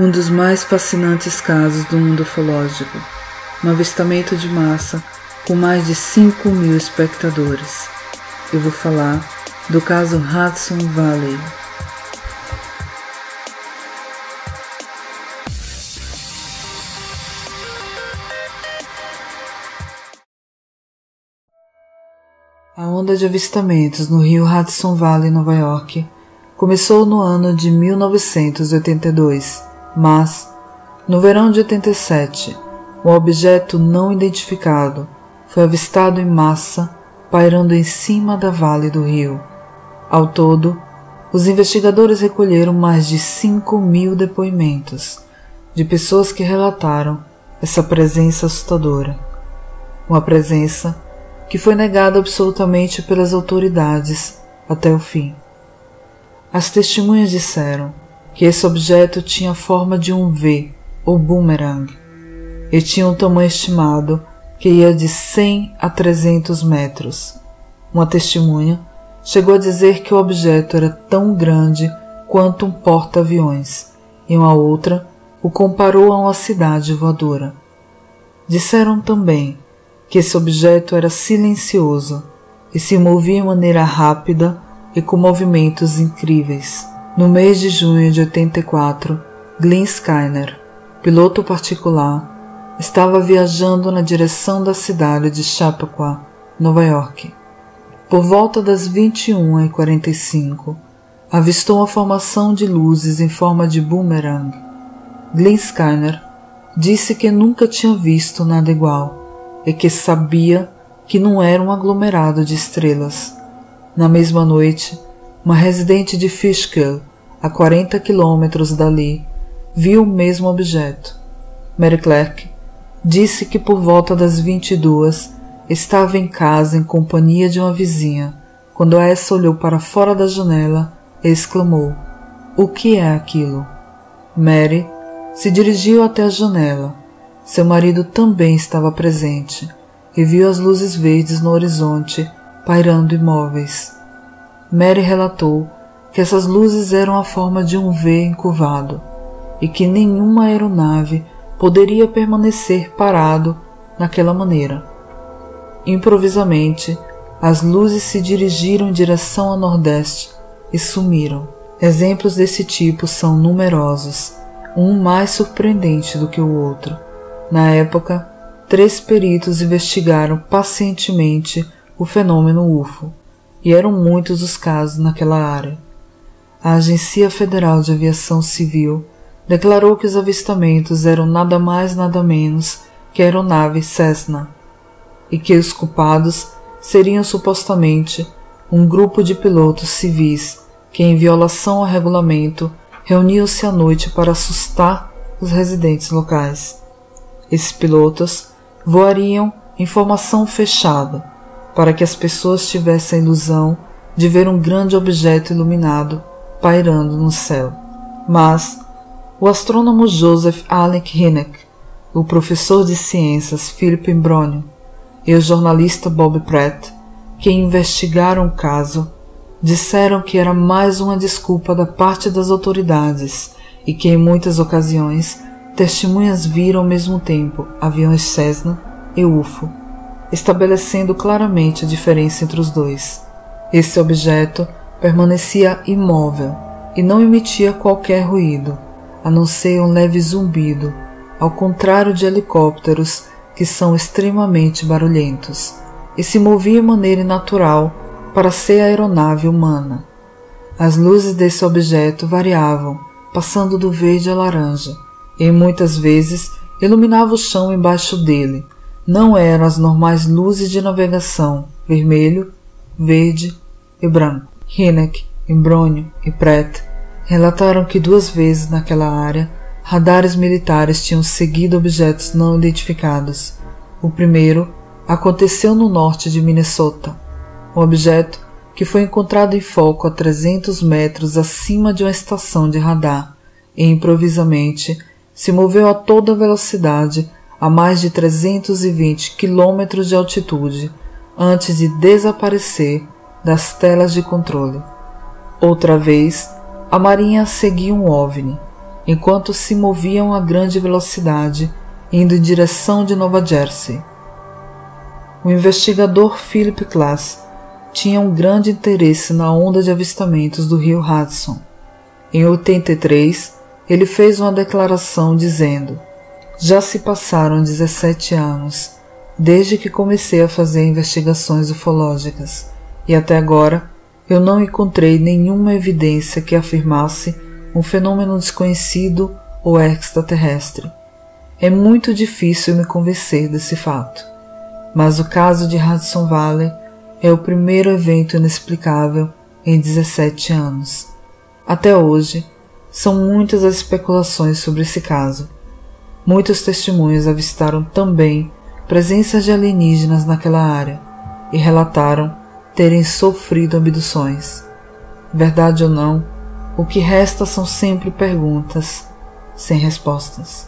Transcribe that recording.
Um dos mais fascinantes casos do mundo ufológico, um avistamento de massa com mais de 5.000 espectadores. Eu vou falar do caso Hudson Valley. A onda de avistamentos no rio Hudson Valley, Nova York, começou no ano de 1982, mas, no verão de 87, um objeto não identificado foi avistado em massa pairando em cima da vale do rio. Ao todo, os investigadores recolheram mais de 5.000 depoimentos de pessoas que relataram essa presença assustadora. Uma presença que foi negada absolutamente pelas autoridades até o fim. As testemunhas disseram que esse objeto tinha a forma de um V, ou boomerang, e tinha um tamanho estimado que ia de 100 a 300 metros. Uma testemunha chegou a dizer que o objeto era tão grande quanto um porta-aviões, e uma outra o comparou a uma cidade voadora. Disseram também que esse objeto era silencioso e se movia de maneira rápida e com movimentos incríveis. No mês de junho de 84, Glenn Skinner, piloto particular, estava viajando na direção da cidade de Chappaqua, Nova York. Por volta das 21h45, avistou uma formação de luzes em forma de boomerang. Glenn Skinner disse que nunca tinha visto nada igual e que sabia que não era um aglomerado de estrelas. Na mesma noite, uma residente de Fishkill, a 40 quilômetros dali, viu o mesmo objeto. Mary Clark disse que por volta das 22 estava em casa em companhia de uma vizinha, quando essa olhou para fora da janela e exclamou: "O que é aquilo?" Mary se dirigiu até a janela. Seu marido também estava presente e viu as luzes verdes no horizonte pairando imóveis. Mary relatou que essas luzes eram a forma de um V encurvado e que nenhuma aeronave poderia permanecer parado naquela maneira. Improvisamente, as luzes se dirigiram em direção a nordeste e sumiram. Exemplos desse tipo são numerosos, um mais surpreendente do que o outro. Na época, 3 peritos investigaram pacientemente o fenômeno UFO, e eram muitos os casos naquela área. A Agência Federal de Aviação Civil declarou que os avistamentos eram nada mais nada menos que a aeronave Cessna, e que os culpados seriam supostamente um grupo de pilotos civis que, em violação ao regulamento, reuniam-se à noite para assustar os residentes locais. Esses pilotos voariam em formação fechada para que as pessoas tivessem a ilusão de ver um grande objeto iluminado pairando no céu. Mas o astrônomo Joseph Allen Hynek, o professor de ciências Philip Imbrogno e o jornalista Bob Pratt, que investigaram o caso, disseram que era mais uma desculpa da parte das autoridades e que, em muitas ocasiões, testemunhas viram ao mesmo tempo aviões Cessna e UFO, estabelecendo claramente a diferença entre os dois. Esse objeto permanecia imóvel e não emitia qualquer ruído, a não ser um leve zumbido, ao contrário de helicópteros que são extremamente barulhentos, e se movia de maneira natural para ser a aeronave humana. As luzes desse objeto variavam, passando do verde ao laranja, e muitas vezes iluminava o chão embaixo dele. Não eram as normais luzes de navegação, vermelho, verde e branco. Hynek, Imbrogno e Pratt relataram que 2 vezes naquela área radares militares tinham seguido objetos não identificados. O primeiro aconteceu no norte de Minnesota. Um objeto que foi encontrado em foco a 300 metros acima de uma estação de radar e improvisamente se moveu a toda velocidade a mais de 320 km de altitude antes de desaparecer das telas de controle. Outra vez, a Marinha seguia um OVNI enquanto se moviam a grande velocidade, indo em direção de Nova Jersey. O investigador Philip Klass tinha um grande interesse na onda de avistamentos do rio Hudson. Em 83, ele fez uma declaração dizendo: "Já se passaram 17 anos desde que comecei a fazer investigações ufológicas e até agora eu não encontrei nenhuma evidência que afirmasse um fenômeno desconhecido ou extraterrestre. É muito difícil me convencer desse fato, mas o caso de Hudson Valley é o primeiro evento inexplicável em 17 anos. Até hoje, são muitas as especulações sobre esse caso. Muitos testemunhas avistaram também presenças de alienígenas naquela área e relataram terem sofrido abduções. Verdade ou não, o que resta são sempre perguntas sem respostas."